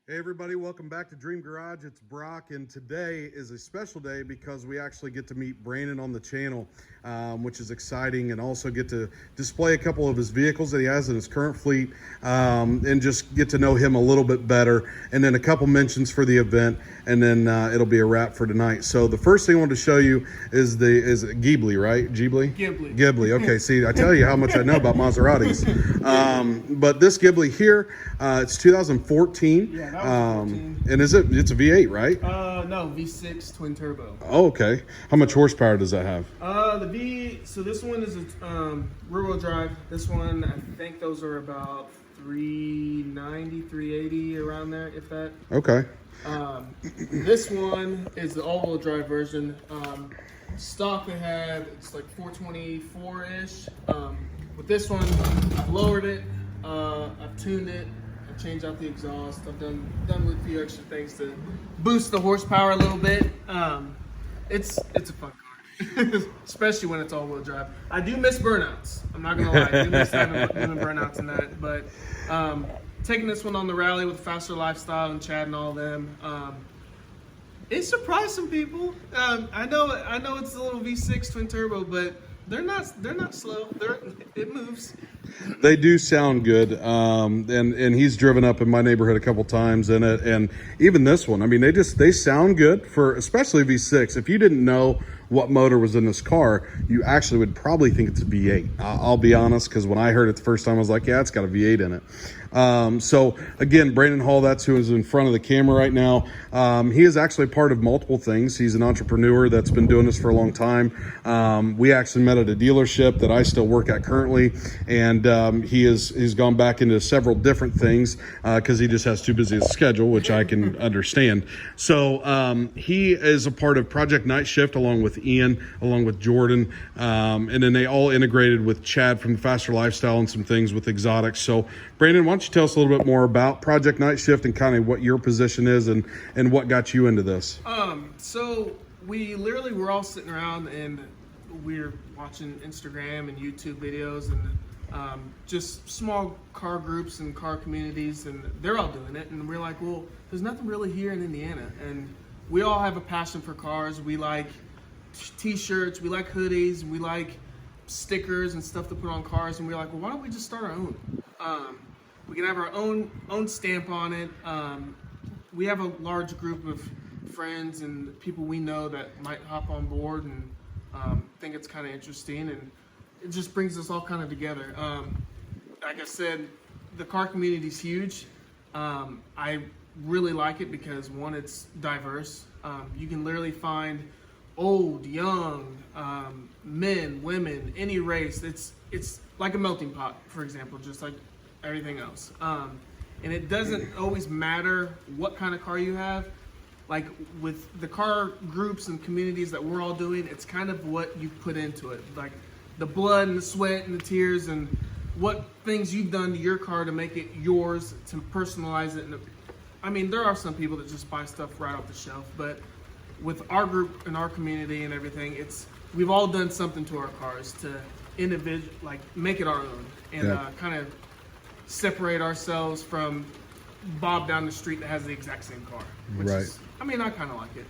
Hey everybody, welcome back to Dream Garage. It's Brock, and today is a special day because we actually get to meet Brandon on the channel, which is exciting, and also get to display a couple of his vehicles that he has in his current fleet, and just get to know him a little bit better, and then a couple mentions for the event, and then it'll be a wrap for tonight. So the first thing I want to show you is Ghibli, right? Ghibli. Okay, see, I tell you how much I know about Maseratis. But this Ghibli here, it's 2014. Yeah, that was 14. And it's a V8, right? No, V6 twin turbo. Oh, okay. How much horsepower does that have? So this one is a rear wheel drive. This one, I think those are about 390, 380 around there, if that. Okay. This one is the all wheel drive version. Stock they had, it's like 424-ish. With this one, I've lowered it, I've tuned it, I've changed out the exhaust, I've done a few extra things to boost the horsepower a little bit. It's a fun car, especially when it's all-wheel drive. I do miss burnouts. I'm not gonna lie, I do miss having burnouts in that. But taking this one on the rally with Faster Lifestyle and Chad and all them, it surprised some people. I know it's a little V6 twin turbo, but they're not slow. It moves. They do sound good, and he's driven up in my neighborhood a couple times in it, and even this one. I mean, they sound good for especially V6. If you didn't know what motor was in this car, you actually would probably think it's a V8. I'll be honest, because when I heard it the first time, I was like, yeah, it's got a V8 in it. So again, Brandon Hall, that's who is in front of the camera right now. He is actually part of multiple things. He's an entrepreneur that's been doing this for a long time. We actually met at a dealership that I still work at currently, and he's gone back into several different things because he just has too busy a schedule, which I can understand. So he is a part of Project Night Shift along with Ian, along with Jordan, and then they all integrated with Chad from Faster Lifestyle and some things with exotics. So Brandon, why don't you tell us a little bit more about Project Night Shift and kind of what your position is and what got you into this? So we literally were all sitting around and we're watching Instagram and YouTube videos and just small car groups and car communities, and they're all doing it. And we're like, well, there's nothing really here in Indiana. And we all have a passion for cars. We like t-shirts, we like hoodies, we like stickers and stuff to put on cars. And we're like, well, why don't we just start our own? We can have our own stamp on it. We have a large group of friends and people we know that might hop on board and think it's kind of interesting, and it just brings us all kind of together. Like I said, the car community is huge. I really like it because, one, it's diverse. You can literally find old, young, men, women, any race. It's like a melting pot, for example, just like everything else. And it doesn't always matter what kind of car you have. Like with the car groups and communities that we're all doing, it's kind of what you put into it. Like the blood and the sweat and the tears and what things you've done to your car to make it yours, to personalize it. And I mean, there are some people that just buy stuff right off the shelf, but with our group and our community and everything, we've all done something to our cars to make it our own, and kind of separate ourselves from Bob down the street that has the exact same car. I kind of like it.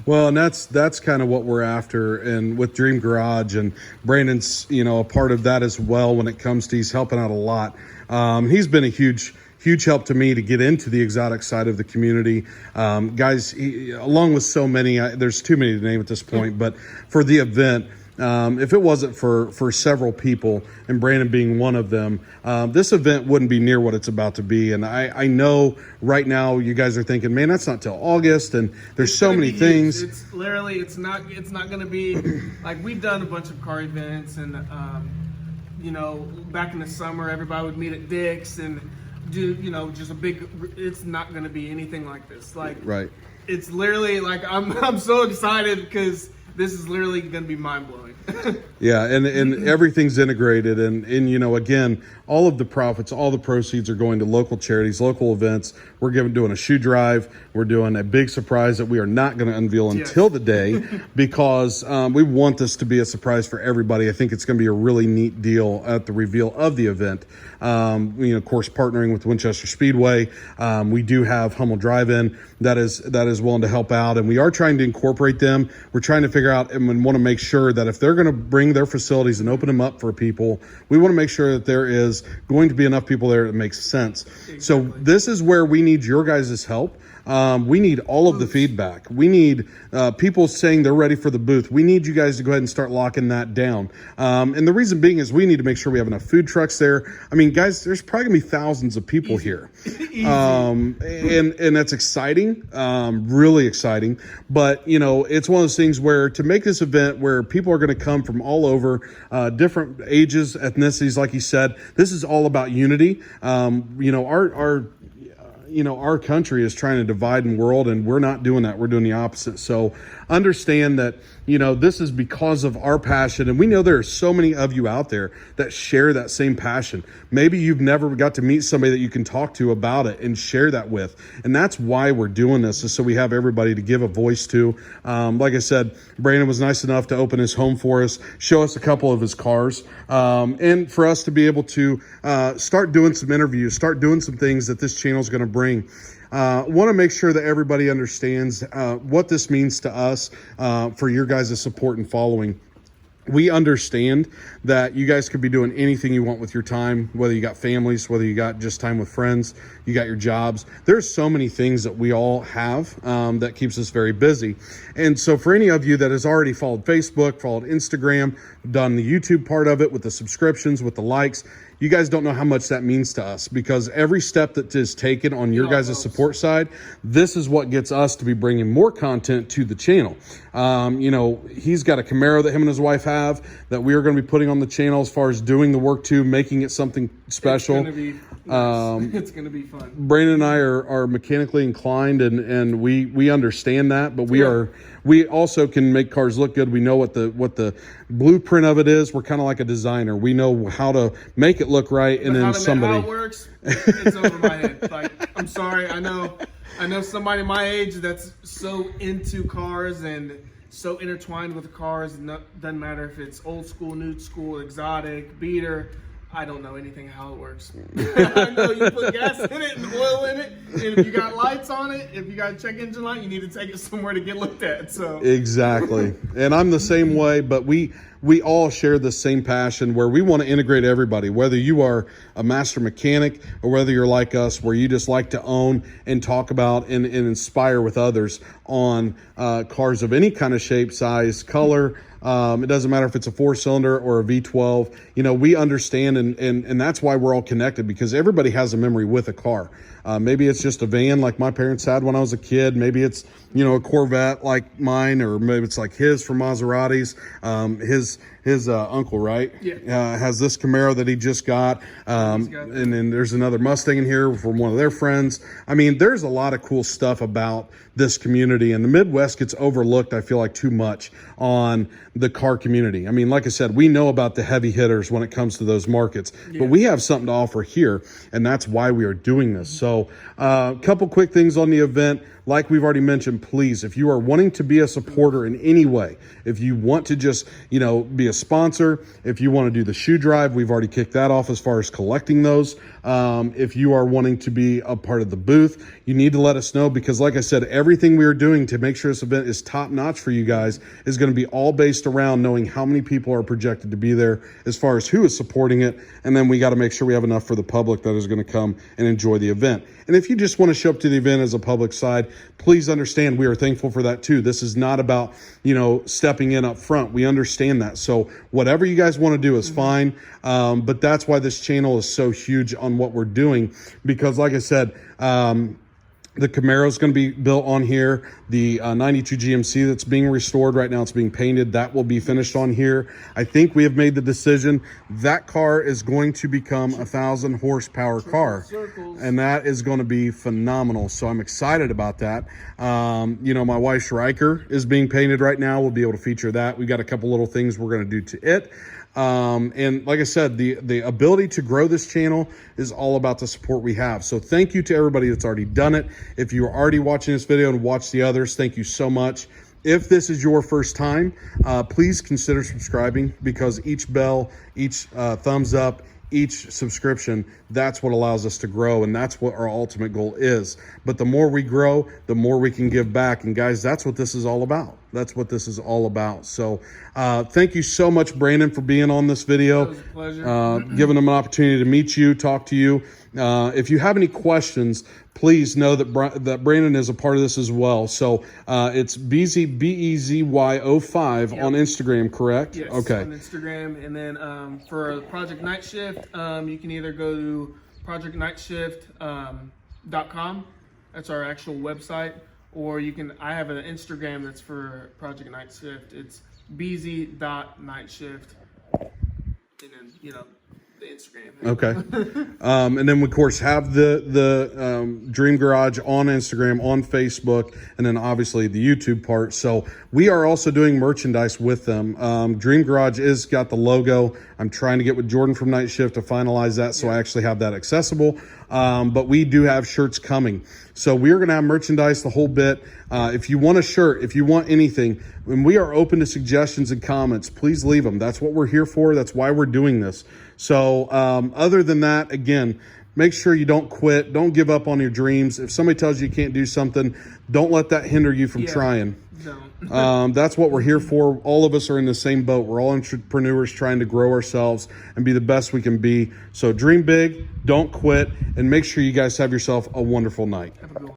Well, and that's kind of what we're after, and with Dream Garage, and Brandon's a part of that as well. When it comes to, he's helping out a lot. He's been a huge help to me to get into the exotic side of the community. Guys, along with so many, there's too many to name at this point, but for the event, if it wasn't for several people, and Brandon being one of them, this event wouldn't be near what it's about to be. And I know right now you guys are thinking, man, that's not till August, and there's so many things. It's literally, it's not going to be like, we've done a bunch of car events, and back in the summer, everybody would meet at Dick's and do just a big. It's not going to be anything like this. Like, right. It's literally like I'm so excited because this is literally going to be mind blowing. Yeah, and everything's integrated, and again, all of the profits, all the proceeds are going to local charities, local events. We're doing a shoe drive. We're doing a big surprise that we are not going to unveil until the day, because we want this to be a surprise for everybody. I think it's going to be a really neat deal at the reveal of the event. Of course, partnering with Winchester Speedway, we do have Hummel Drive-In that is willing to help out, and we are trying to incorporate them. We're trying to figure out and want to make sure that if they're going to bring their facilities and open them up for people, we want to make sure that there is going to be enough people there that makes sense. Exactly. So this is where we need your guys' help. We need all of the feedback. We need people saying they're ready for the booth. We need you guys to go ahead and start locking that down. And the reason being is we need to make sure we have enough food trucks there. I mean, guys, there's probably gonna be thousands of people here. And that's exciting, really exciting. But, it's one of those things where to make this event where people are going to come from all over, different ages, ethnicities, like you said, this is all about unity. Our country is trying to divide and world, and we're not doing that. We're doing the opposite. So understand that, this is because of our passion. And we know there are so many of you out there that share that same passion. Maybe you've never got to meet somebody that you can talk to about it and share that with. And that's why we're doing this, is so we have everybody to give a voice to. Like I said, Brandon was nice enough to open his home for us, show us a couple of his cars, and for us to be able to start doing some interviews, start doing some things that this channel is going to bring. Want to make sure that everybody understands what this means to us for your guys' support and following. We understand that you guys could be doing anything you want with your time, whether you got families, whether you got just time with friends, you got your jobs. There's so many things that we all have that keeps us very busy. And so for any of you that has already followed Facebook, followed Instagram, done the YouTube part of it with the subscriptions, with the likes, you guys don't know how much that means to us, because every step that is taken on your guys' support side, this is what gets us to be bringing more content to the channel. He's got a Camaro that him and his wife have that we are going to be putting on the channel as far as doing the work to, making it something special. It's going to be fun. Brandon and I are mechanically inclined, and we understand that, but we also can make cars look good. We know what the blueprint of it is. We're kind of like a designer. We know how to make it look right, and then somebody. How it works, it's over my head. Like, I'm sorry, I know somebody my age that's so into cars and so intertwined with cars. Doesn't matter if it's old school, new school, exotic, beater. I don't know anything how it works. I know you put gas in it and oil in it, and if you got lights on it, if you got a check engine light, you need to take it somewhere to get looked at. So exactly, and I'm the same way. But we all share the same passion where we want to integrate everybody, whether you are a master mechanic or whether you're like us, where you just like to own and talk about and inspire with others on cars of any kind of shape, size, color. It doesn't matter if it's a 4-cylinder or a V12. We understand, and that's why we're all connected, because everybody has a memory with a car. Maybe it's just a van like my parents had when I was a kid. Maybe it's, a Corvette like mine, or maybe it's like his from Maseratis. His uncle, right? Yeah. Has this Camaro that he just got. And then there's another Mustang in here from one of their friends. I mean, there's a lot of cool stuff about this community, and the Midwest gets overlooked, I feel like, too much on the car community. I mean, like I said, we know about the heavy hitters when it comes to those markets, but we have something to offer here, and that's why we are doing this. So a couple quick things on the event. Like we've already mentioned, please, if you are wanting to be a supporter in any way, if you want to just, be a sponsor, if you want to do the shoe drive, we've already kicked that off as far as collecting those. If you are wanting to be a part of the booth, you need to let us know, because like I said, everything we are doing to make sure this event is top notch for you guys is going to be all based around knowing how many people are projected to be there as far as who is supporting it. And then we got to make sure we have enough for the public that is going to come and enjoy the event. And if you just want to show up to the event as a public side, please understand we are thankful for that too. This is not about, stepping in up front. We understand that. So whatever you guys want to do is fine. But that's why this channel is so huge on what we're doing, because like I said, The Camaro is going to be built on here. The 92 GMC that's being restored right now, it's being painted. That will be finished on here. I think we have made the decision that car is going to become a 1,000 horsepower car. Circles. And that is going to be phenomenal. So I'm excited about that. You know, my wife's Riker is being painted right now. We'll be able to feature that. We got a couple little things we're going to do to it. And like I said, the ability to grow this channel is all about the support we have. So thank you to everybody that's already done it. If you are already watching this video and watch the others, thank you so much. If this is your first time, please consider subscribing, because each bell, each thumbs up, each subscription, that's what allows us to grow, and that's what our ultimate goal is. But the more we grow, the more we can give back. And guys, that's what this is all about. That's what this is all about. So thank you so much, Brandon, for being on this video. It was a pleasure. Giving them an opportunity to meet you, talk to you. If you have any questions, please know that Brandon is a part of this as well. So it's BEZY05 on Instagram, correct? Yes, okay. on Instagram. And then for Project Night Shift, you can either go to projectnightshift.com. That's our actual website. Or you can, I have an Instagram that's for Project Night Shift. It's bz.nightshift. And then, you know, the Instagram. Okay. And then we, of course, have the Dream Garage on Instagram, on Facebook, and then obviously the YouTube part. So we are also doing merchandise with them. Dream Garage is got the logo. I'm trying to get with Jordan from Night Shift to finalize that, so I actually have that accessible. But we do have shirts coming. So we're going to have merchandise, the whole bit. If you want a shirt, if you want anything, and we are open to suggestions and comments, please leave them. That's what we're here for. That's why we're doing this. So other than that, again, make sure you don't quit. Don't give up on your dreams. If somebody tells you you can't do something, don't let that hinder you from trying. Don't. That's what we're here for. All of us are in the same boat. We're all entrepreneurs trying to grow ourselves and be the best we can be. So dream big, don't quit, and make sure you guys have yourself a wonderful night. Have a good one.